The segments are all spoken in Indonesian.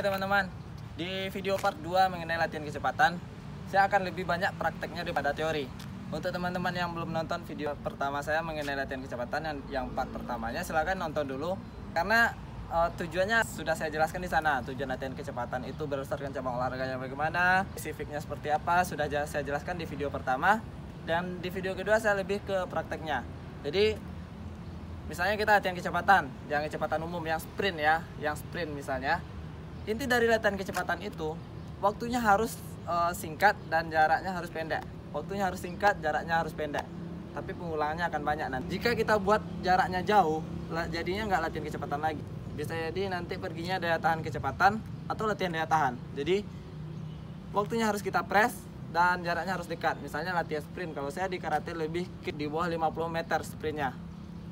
teman-teman, di video part 2 mengenai latihan kecepatan, saya akan lebih banyak prakteknya daripada teori. Untuk teman-teman yang belum nonton video pertama saya mengenai latihan kecepatan yang part pertamanya, silahkan nonton dulu. Karena tujuannya sudah saya jelaskan di sana. Tujuan latihan kecepatan itu berdasarkan cabang olahraganya bagaimana, spesifiknya seperti apa, sudah saya jelaskan di video pertama. Dan di video kedua saya lebih ke prakteknya. Jadi misalnya kita latihan kecepatan, yang kecepatan umum, yang sprint ya, yang sprint misalnya. Inti dari latihan kecepatan itu, waktunya harus singkat dan jaraknya harus pendek. Waktunya harus singkat, jaraknya harus pendek. Tapi pengulangannya akan banyak nanti. Jika kita buat jaraknya jauh, jadinya nggak latihan kecepatan lagi. Bisa jadi nanti perginya daya tahan kecepatan atau latihan daya tahan. Jadi waktunya harus kita press dan jaraknya harus dekat. Misalnya latihan sprint, kalau saya di karate lebih di bawah 50 meter sprintnya,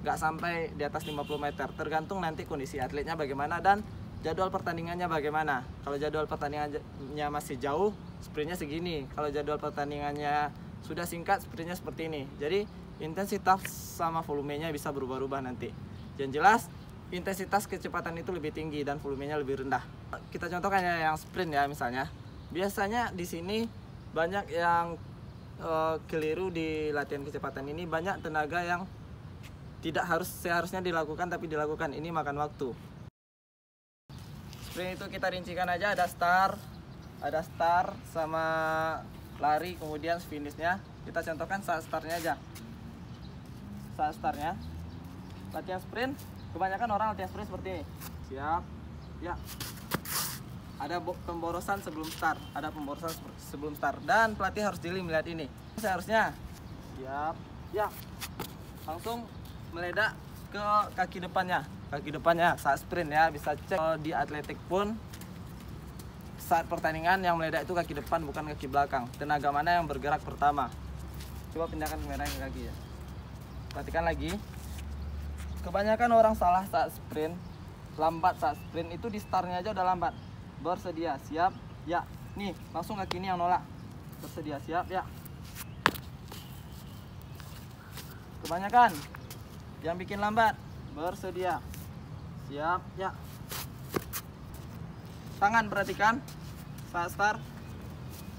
nggak sampai di atas 50 meter, tergantung nanti kondisi atletnya bagaimana dan jadwal pertandingannya bagaimana. Kalau jadwal pertandingannya masih jauh, sprintnya segini. Kalau jadwal pertandingannya sudah singkat, sprintnya seperti ini. Jadi intensitas sama volumenya bisa berubah-ubah nanti. Yang jelas intensitas kecepatan itu lebih tinggi dan volumenya lebih rendah. Kita contohkan yang sprint ya misalnya. Biasanya di sini banyak yang keliru di latihan kecepatan ini, banyak tenaga yang tidak seharusnya dilakukan tapi dilakukan. Ini makan waktu. Sprint itu kita rincikan aja, ada start sama lari, kemudian finishnya. Kita contohkan saat startnya aja. Saat startnya latihan sprint, kebanyakan orang latihan sprint seperti ini. Siap, ya. Ada pemborosan sebelum start, dan pelatih harus jeli melihat ini. Seharusnya siap, ya. Langsung meledak ke kaki depannya saat sprint ya. Bisa cek di atletik pun saat pertandingan yang meledak itu kaki depan bukan kaki belakang. Tenaga mana yang bergerak pertama? Coba pindahkan kamera ke kaki ya. Perhatikan lagi. Kebanyakan orang salah saat sprint, lambat saat sprint itu di startnya aja udah lambat. Bersedia, siap, ya. Nih langsung kaki ini yang nolak. Bersedia, siap, ya. Kebanyakan yang bikin lambat, bersedia, siap, ya. Tangan perhatikan saat start.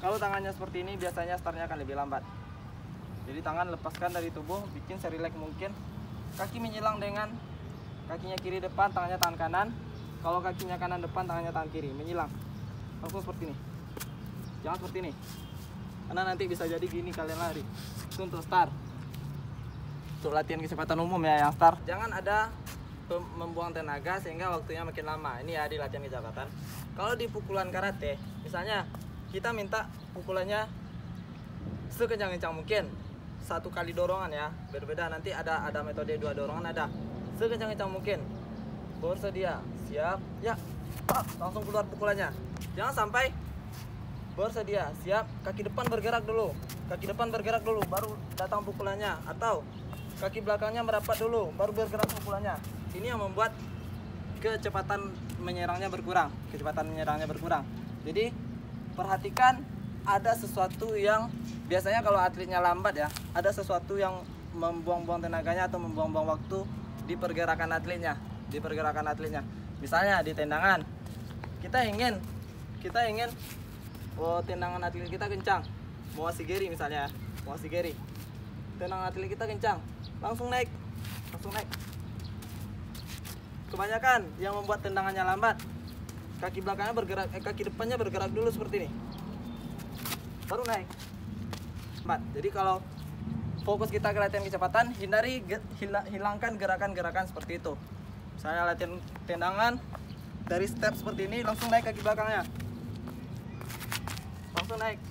Kalau tangannya seperti ini biasanya startnya akan lebih lambat. Jadi tangan lepaskan dari tubuh, bikin serileks mungkin. Kaki menyilang dengan kakinya kiri depan, tangannya tangan kanan. Kalau kakinya kanan depan, tangannya tangan kiri, menyilang. Langsung seperti ini. Jangan seperti ini. Karena nanti bisa jadi gini kalian lari. Itu untuk start. Untuk latihan kecepatan umum ya yang start. Jangan ada membuang tenaga sehingga waktunya makin lama. Ini ya di latihan kecepatan. Kalau di pukulan karate, misalnya kita minta pukulannya sekencang-kencang mungkin. 1 kali dorongan ya, berbeda. Nanti ada metode 2 dorongan, ada sekencang-kencang mungkin. Bersedia, siap, ya. Langsung keluar pukulannya. Jangan sampai bersedia, siap, kaki depan bergerak dulu. Kaki depan bergerak dulu baru datang pukulannya, atau kaki belakangnya merapat dulu baru bergerak pukulannya. Ini yang membuat kecepatan menyerangnya berkurang. Jadi perhatikan, ada sesuatu yang biasanya kalau atletnya lambat ya, ada sesuatu yang membuang-buang tenaganya atau membuang-buang waktu di pergerakan atletnya. Misalnya di tendangan, kita ingin tendangan atlet kita kencang, mau wasigeri misalnya, tendangan atlet kita kencang, langsung naik. Kebanyakan yang membuat tendangannya lambat, kaki belakangnya bergerak, kaki depannya bergerak dulu seperti ini, baru naik. Jadi kalau fokus kita ke latihan kecepatan, hilangkan gerakan-gerakan seperti itu. Misalnya latihan tendangan, dari step seperti ini langsung naik kaki belakangnya, langsung naik.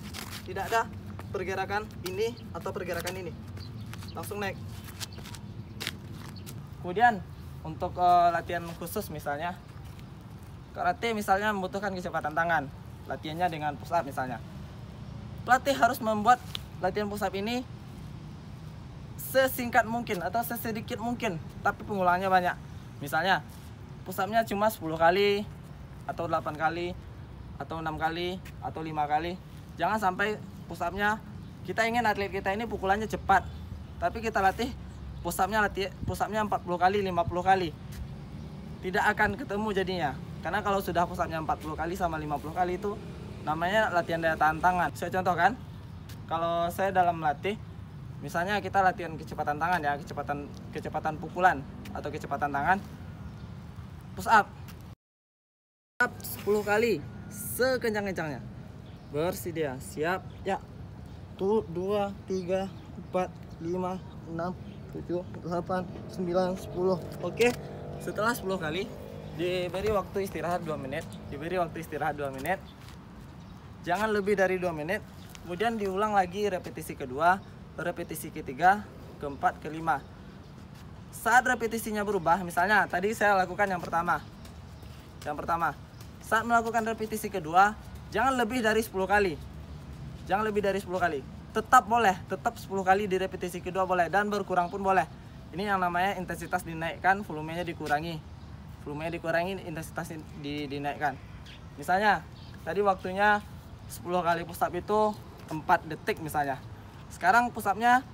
Tidak ada pergerakan ini atau pergerakan ini, langsung naik. Kemudian untuk latihan khusus misalnya karate, misalnya membutuhkan kecepatan tangan, latihannya dengan push up misalnya. Pelatih harus membuat latihan push up ini sesingkat mungkin atau sesedikit mungkin, tapi pengulangannya banyak. Misalnya push up-nya cuma 10 kali atau 8 kali atau 6 kali atau 5 kali. Jangan sampai push up-nya, kita ingin atlet kita ini pukulannya cepat, tapi kita latih push up-nya 40 kali, 50 kali. Tidak akan ketemu jadinya. Karena kalau sudah push upnya 40 kali sama 50 kali itu namanya latihan daya tahan tangan. Saya contohkan, kalau saya dalam melatih, misalnya kita latihan kecepatan tangan ya, kecepatan pukulan atau kecepatan tangan, push up 10 kali sekencang-kencangnya. Bersedia, siap, ya. 1, 2, 3, 4, 5, 6, 7, 8, 9, 10. Oke, setelah 10 kali diberi waktu istirahat 2 menit. Jangan lebih dari 2 menit. Kemudian diulang lagi repetisi kedua, repetisi ketiga, keempat, kelima. Saat repetisinya berubah, misalnya tadi saya lakukan yang pertama. Saat melakukan repetisi kedua, jangan lebih dari 10 kali. Tetap boleh, tetap 10 kali di repetisi kedua boleh, dan berkurang pun boleh. Ini yang namanya intensitas dinaikkan, volumenya dikurangi. Intensitas dinaikkan. Misalnya, tadi waktunya 10 kali push up itu 4 detik misalnya. Sekarang push up-nya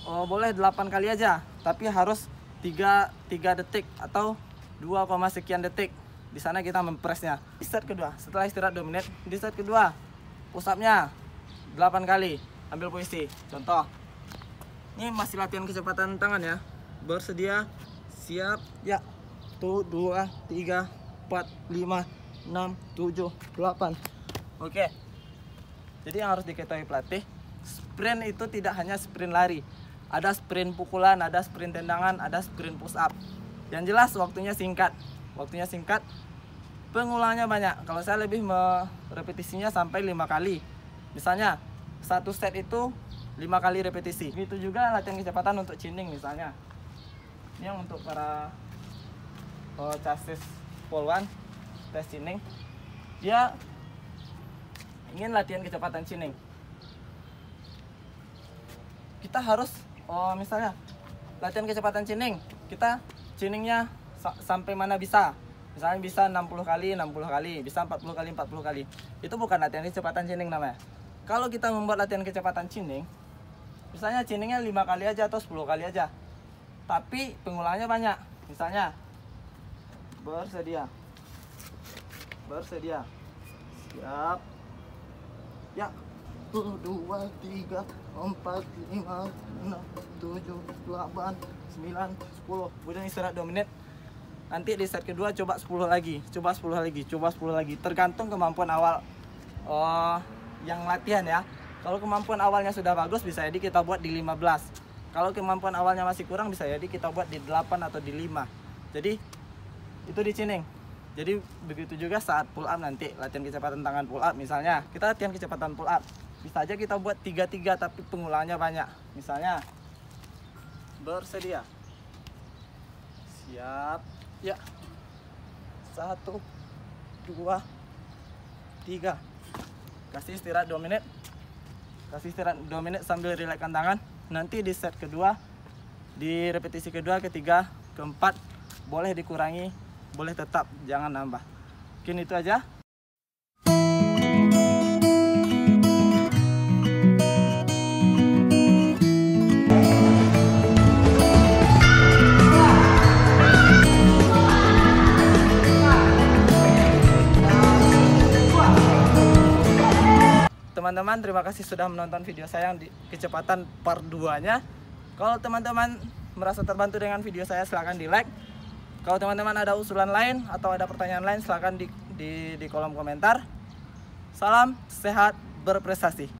boleh 8 kali aja, tapi harus 3 detik atau 2, sekian detik. Di sana kita mempresnya. Di set kedua, setelah istirahat 2 menit, di set kedua push up-nya 8 kali. Ambil posisi. Contoh. Ini masih latihan kecepatan tangan ya. Bersedia, siap, ya. 1, 2, 3, 4, 5, 6, 7, 8. Oke. Jadi yang harus diketahui pelatih, sprint itu tidak hanya sprint lari. Ada sprint pukulan, ada sprint tendangan, ada sprint push up. Yang jelas waktunya singkat. Pengulangnya banyak. Kalau saya lebih repetisinya sampai 5 kali. Misalnya, satu set itu 5 kali repetisi. Itu juga latihan kecepatan untuk chinning misalnya. Ini yang untuk para chassis pole 1 tes chinning, dia ingin latihan kecepatan chinning. Kita harus misalnya latihan kecepatan chinning, kita chinningnya sampai mana bisa. Misalnya bisa 60 kali, bisa 40 kali. Itu bukan latihan kecepatan chinning namanya. Kalau kita membuat latihan kecepatan chinning, misalnya chinningnya 5 kali aja atau 10 kali aja, tapi pengulangnya banyak. Misalnya, bersedia, siap, ya. 1, 2, 3, 4, 5, 6, 7, 8, 9, 10. Kemudian istirahat 2 menit. Nanti di set kedua coba 10 lagi. Tergantung kemampuan awal yang latihan ya. Kalau kemampuan awalnya sudah bagus, bisa jadi kita buat di 15. Kalau kemampuan awalnya masih kurang, bisa jadi kita buat di 8 atau di 5. Jadi itu di chinning. Jadi begitu juga saat pull up nanti, latihan kecepatan tangan pull up. Misalnya kita latihan kecepatan pull up, bisa aja kita buat 3-3 tapi pengulangnya banyak. Misalnya, bersedia, siap, ya. 1, 2, 3. Kasih istirahat 2 menit. Sambil rilekskan tangan. Nanti di set kedua, di repetisi kedua, ketiga, keempat, boleh dikurangi, boleh tetap, jangan nambah. Mungkin itu aja. Teman-teman, terima kasih sudah menonton video saya yang di kecepatan part 2-nya. Kalau teman-teman merasa terbantu dengan video saya, silahkan di like. Kalau teman-teman ada usulan lain atau ada pertanyaan lain, silahkan di kolom komentar. Salam sehat berprestasi.